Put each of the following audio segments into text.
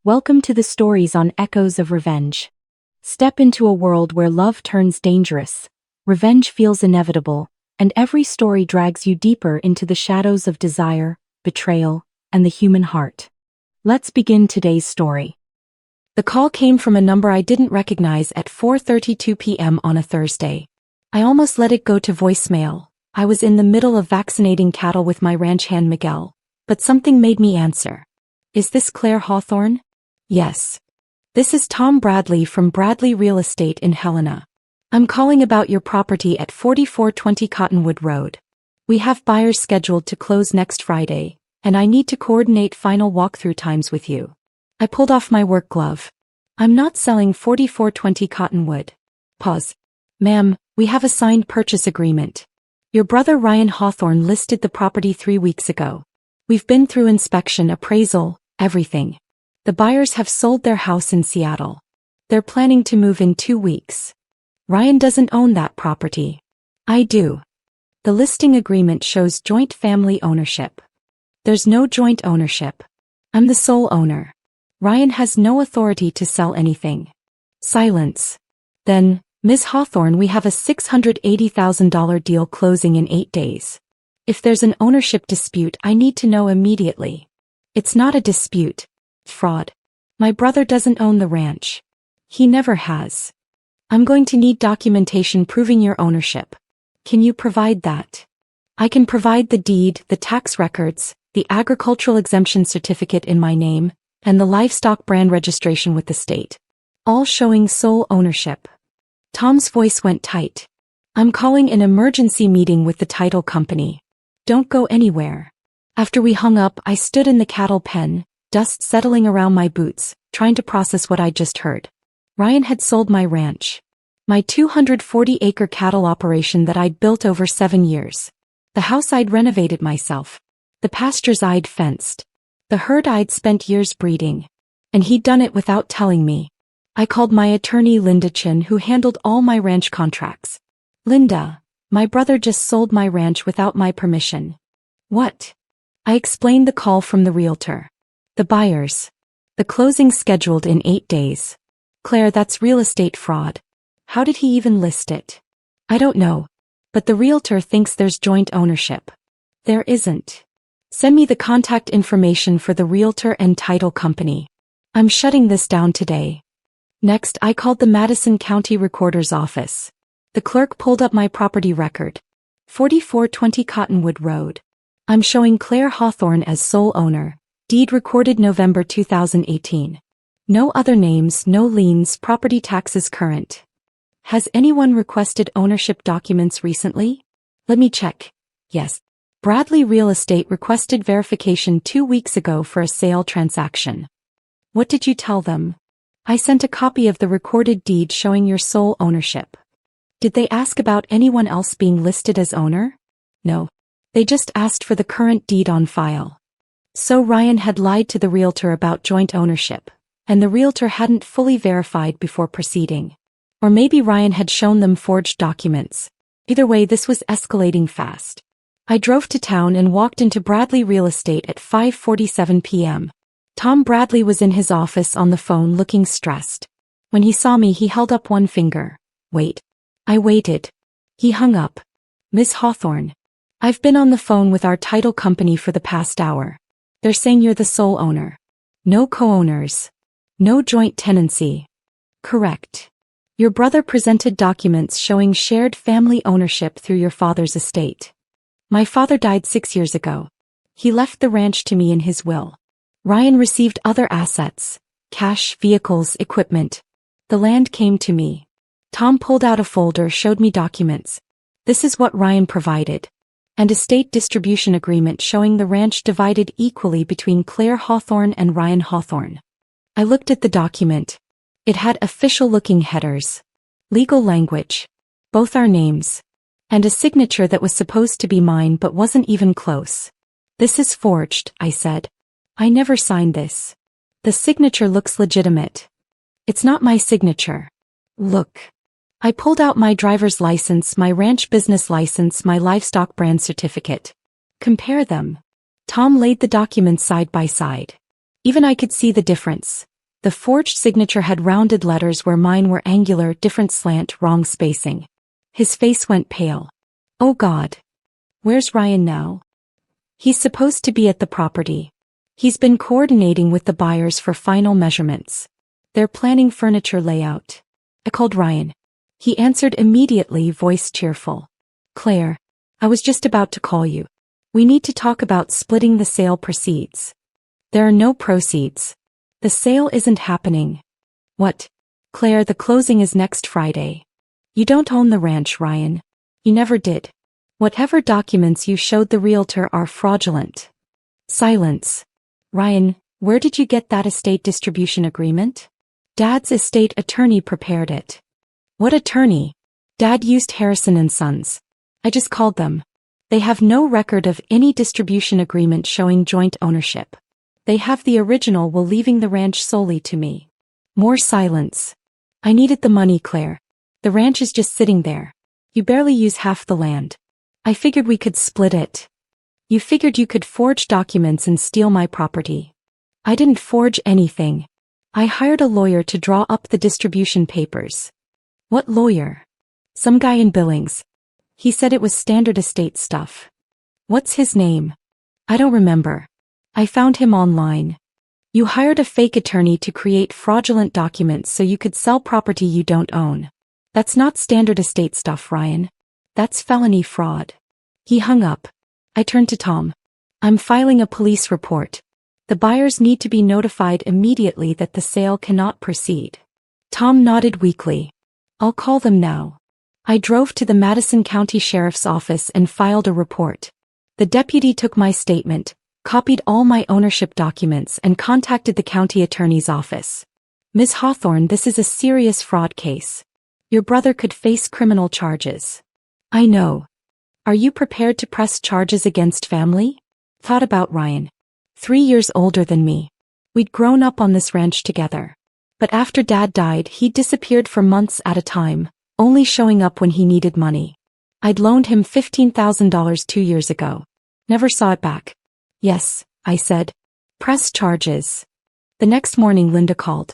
Welcome to the stories on Echoes of Revenge. Step into a world where love turns dangerous, revenge feels inevitable, and every story drags you deeper into the shadows of desire, betrayal, and the human heart. Let's begin today's story. The call came from a number I didn't recognize at 4:32 p.m. on a Thursday. I almost let it go to voicemail. I was in the middle of vaccinating cattle with my ranch hand Miguel, but something made me answer. Is this Claire Hawthorne? Yes. This is Tom Bradley from Bradley Real Estate in Helena. I'm calling about your property at 4420 Cottonwood Road. We have buyers scheduled to close next Friday, and I need to coordinate final walkthrough times with you. I pulled off my work glove. I'm not selling 4420 Cottonwood. Pause. Ma'am, we have a signed purchase agreement. Your brother Ryan Hawthorne listed the property 3 weeks ago. We've been through inspection, appraisal, everything. The buyers have sold their house in Seattle. They're planning to move in 2 weeks. Ryan doesn't own that property. I do. The listing agreement shows joint family ownership. There's no joint ownership. I'm the sole owner. Ryan has no authority to sell anything. Silence. Then, Ms. Hawthorne, we have a $680,000 deal closing in 8 days. If there's an ownership dispute, I need to know immediately. It's not a dispute. Fraud. My brother doesn't own the ranch. He never has. I'm going to need documentation proving your ownership. Can you provide that? I can provide the deed, the tax records, the agricultural exemption certificate in my name, and the livestock brand registration with the state. All showing sole ownership. Tom's voice went tight. I'm calling an emergency meeting with the title company. Don't go anywhere. After we hung up, I stood in the cattle pen, dust settling around my boots, trying to process what I just heard. Ryan had sold my ranch. My 240-acre cattle operation that I'd built over 7 years. The house I'd renovated myself. The pastures I'd fenced. The herd I'd spent years breeding. And he'd done it without telling me. I called my attorney Linda Chin, who handled all my ranch contracts. Linda, my brother just sold my ranch without my permission. What? I explained the call from the realtor. The buyers. The closing scheduled in 8 days. Claire, that's real estate fraud. How did he even list it? I don't know. But the realtor thinks there's joint ownership. There isn't. Send me the contact information for the realtor and title company. I'm shutting this down today. Next, I called the Madison County Recorder's office. The clerk pulled up my property record. 4420 Cottonwood Road. I'm showing Claire Hawthorne as sole owner. Deed recorded November 2018. No other names, no liens, property taxes current. Has anyone requested ownership documents recently? Let me check. Yes. Bradley Real Estate requested verification 2 weeks ago for a sale transaction. What did you tell them? I sent a copy of the recorded deed showing your sole ownership. Did they ask about anyone else being listed as owner? No. They just asked for the current deed on file. So Ryan had lied to the realtor about joint ownership, and the realtor hadn't fully verified before proceeding. Or maybe Ryan had shown them forged documents. Either way, this was escalating fast. I drove to town and walked into Bradley Real Estate at 5:47 p.m. Tom Bradley was in his office on the phone looking stressed. When he saw me, he held up one finger. Wait. I waited. He hung up. Ms. Hawthorne. I've been on the phone with our title company for the past hour. They're saying you're the sole owner. No co-owners. No joint tenancy. Correct. Your brother presented documents showing shared family ownership through your father's estate. My father died 6 years ago. He left the ranch to me in his will. Ryan received other assets, cash, vehicles, equipment. The land came to me. Tom pulled out a folder, showed me documents. This is what Ryan provided. And estate distribution agreement showing the ranch divided equally between Claire Hawthorne and Ryan Hawthorne. I looked at the document. It had official-looking headers. Legal language. Both our names. And a signature that was supposed to be mine but wasn't even close. This is forged, I said. I never signed this. The signature looks legitimate. It's not my signature. Look. I pulled out my driver's license, my ranch business license, my livestock brand certificate. Compare them. Tom laid the documents side by side. Even I could see the difference. The forged signature had rounded letters where mine were angular, different slant, wrong spacing. His face went pale. Oh God. Where's Ryan now? He's supposed to be at the property. He's been coordinating with the buyers for final measurements. They're planning furniture layout. I called Ryan. He answered immediately, voice cheerful. Claire, I was just about to call you. We need to talk about splitting the sale proceeds. There are no proceeds. The sale isn't happening. What? Claire, the closing is next Friday. You don't own the ranch, Ryan. You never did. Whatever documents you showed the realtor are fraudulent. Silence. Ryan, where did you get that estate distribution agreement? Dad's estate attorney prepared it. What attorney? Dad used Harrison & Sons. I just called them. They have no record of any distribution agreement showing joint ownership. They have the original will leaving the ranch solely to me. More silence. I needed the money, Claire. The ranch is just sitting there. You barely use half the land. I figured we could split it. You figured you could forge documents and steal my property. I didn't forge anything. I hired a lawyer to draw up the distribution papers. What lawyer? Some guy in Billings. He said it was standard estate stuff. What's his name? I don't remember. I found him online. You hired a fake attorney to create fraudulent documents so you could sell property you don't own. That's not standard estate stuff, Ryan. That's felony fraud. He hung up. I turned to Tom. I'm filing a police report. The buyers need to be notified immediately that the sale cannot proceed. Tom nodded weakly. I'll call them now. I drove to the Madison County Sheriff's Office and filed a report. The deputy took my statement, copied all my ownership documents, and contacted the county attorney's office. Ms. Hawthorne, this is a serious fraud case. Your brother could face criminal charges. I know. Are you prepared to press charges against family? Thought about Ryan. 3 years older than me. We'd grown up on this ranch together. But after Dad died, he disappeared for months at a time, only showing up when he needed money. I'd loaned him $15,000 2 years ago. Never saw it back. Yes, I said. Press charges. The next morning Linda called.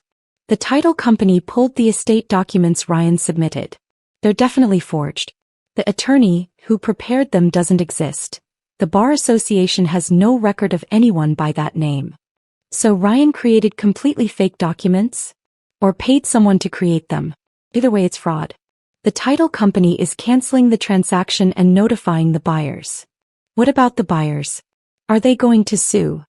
The title company pulled the estate documents Ryan submitted. They're definitely forged. The attorney who prepared them doesn't exist. The Bar Association has no record of anyone by that name. So Ryan created completely fake documents? Or paid someone to create them? Either way, it's fraud. The title company is canceling the transaction and notifying the buyers. What about the buyers? Are they going to sue?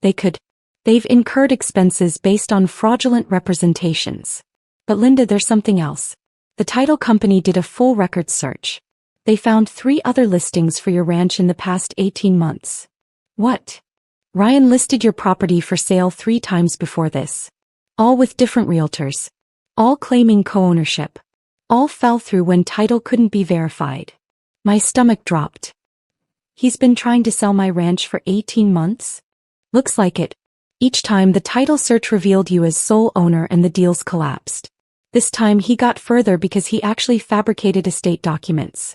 They could. They've incurred expenses based on fraudulent representations. But Linda, there's something else. The title company did a full record search. They found 3 other listings for your ranch in the past 18 months. What? Ryan listed your property for sale 3 times before this. All with different realtors. All claiming co-ownership. All fell through when title couldn't be verified. My stomach dropped. He's been trying to sell my ranch for 18 months? Looks like it. Each time the title search revealed you as sole owner and the deals collapsed. This time he got further because he actually fabricated estate documents.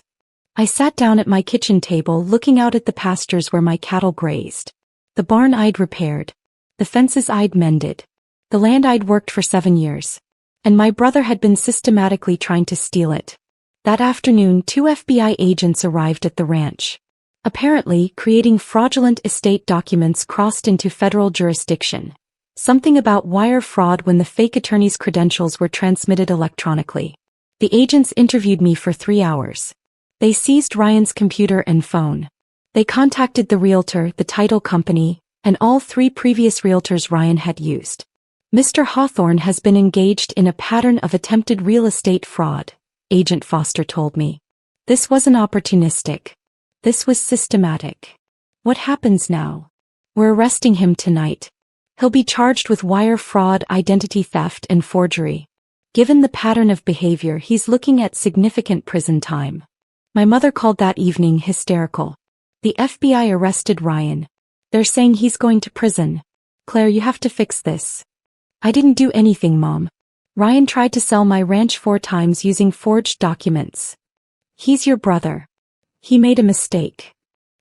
I sat down at my kitchen table looking out at the pastures where my cattle grazed. The barn I'd repaired. The fences I'd mended. The land I'd worked for 7 years. And my brother had been systematically trying to steal it. That afternoon 2 FBI agents arrived at the ranch. Apparently, creating fraudulent estate documents crossed into federal jurisdiction. Something about wire fraud when the fake attorney's credentials were transmitted electronically. The agents interviewed me for 3 hours. They seized Ryan's computer and phone. They contacted the realtor, the title company, and all 3 previous realtors Ryan had used. Mr. Hawthorne has been engaged in a pattern of attempted real estate fraud, Agent Foster told me. This wasn't opportunistic. This was systematic. What happens now? We're arresting him tonight. He'll be charged with wire fraud, identity theft, and forgery. Given the pattern of behavior, he's looking at significant prison time. My mother called that evening hysterical. The FBI arrested Ryan. They're saying he's going to prison. Claire, you have to fix this. I didn't do anything, Mom. Ryan tried to sell my ranch 4 times using forged documents. He's your brother. He made a mistake.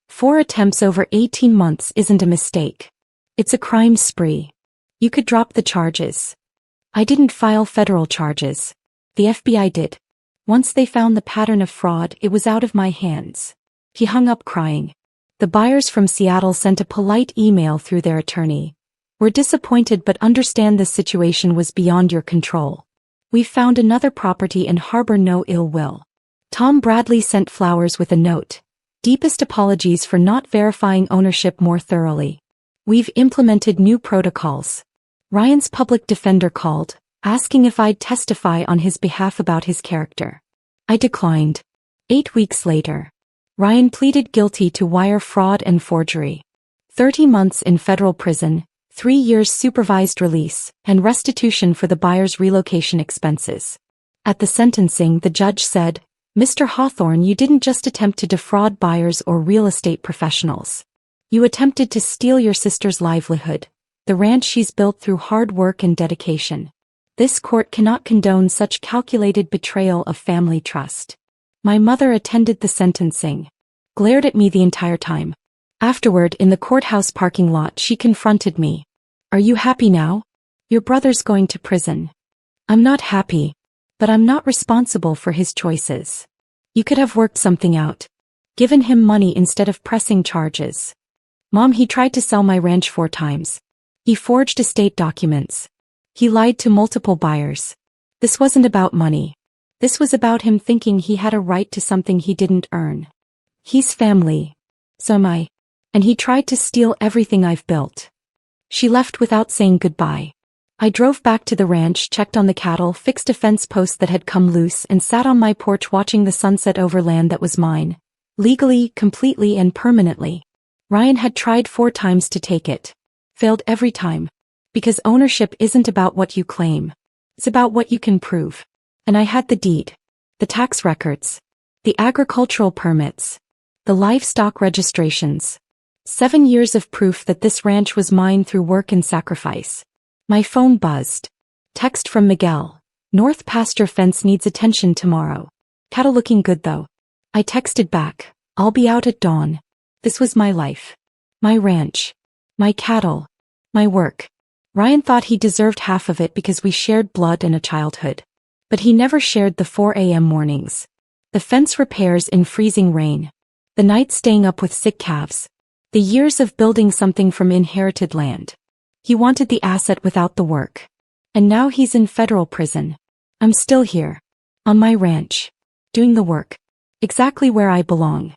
4 attempts over 18 months isn't a mistake. It's a crime spree. You could drop the charges. I didn't file federal charges. The FBI did. Once they found the pattern of fraud, it was out of my hands. He hung up crying. The buyers from Seattle sent a polite email through their attorney. We're disappointed but understand this situation was beyond your control. We've found another property and harbor no ill will. Tom Bradley sent flowers with a note. Deepest apologies for not verifying ownership more thoroughly. We've implemented new protocols. Ryan's public defender called, asking if I'd testify on his behalf about his character. I declined. 8 weeks later, Ryan pleaded guilty to wire fraud and forgery. 30 months in federal prison, 3 years supervised release, and restitution for the buyer's relocation expenses. At the sentencing, the judge said, "Mr. Hawthorne, you didn't just attempt to defraud buyers or real estate professionals. You attempted to steal your sister's livelihood, the ranch she's built through hard work and dedication. This court cannot condone such calculated betrayal of family trust." My mother attended the sentencing, glared at me the entire time. Afterward, in the courthouse parking lot, she confronted me. "Are you happy now? Your brother's going to prison." "I'm not happy, but I'm not responsible for his choices. You could have worked something out. Given him money instead of pressing charges." "Mom, he tried to sell my ranch 4 times. He forged estate documents. He lied to multiple buyers. This wasn't about money. This was about him thinking he had a right to something he didn't earn. He's family. So am I. And he tried to steal everything I've built." She left without saying goodbye. I drove back to the ranch, checked on the cattle, fixed a fence post that had come loose, and sat on my porch watching the sunset over land that was mine. Legally, completely, and permanently. Ryan had tried 4 times to take it. Failed every time. Because ownership isn't about what you claim. It's about what you can prove. And I had the deed. The tax records. The agricultural permits. The livestock registrations. 7 years of proof that this ranch was mine through work and sacrifice. My phone buzzed. Text from Miguel. "North pasture fence needs attention tomorrow. Cattle looking good though." I texted back, "I'll be out at dawn." This was my life. My ranch. My cattle. My work. Ryan thought he deserved half of it because we shared blood and a childhood. But he never shared the 4 a.m. mornings. The fence repairs in freezing rain. The nights staying up with sick calves. The years of building something from inherited land. He wanted the asset without the work. And now he's in federal prison. I'm still here. On my ranch. Doing the work. Exactly where I belong.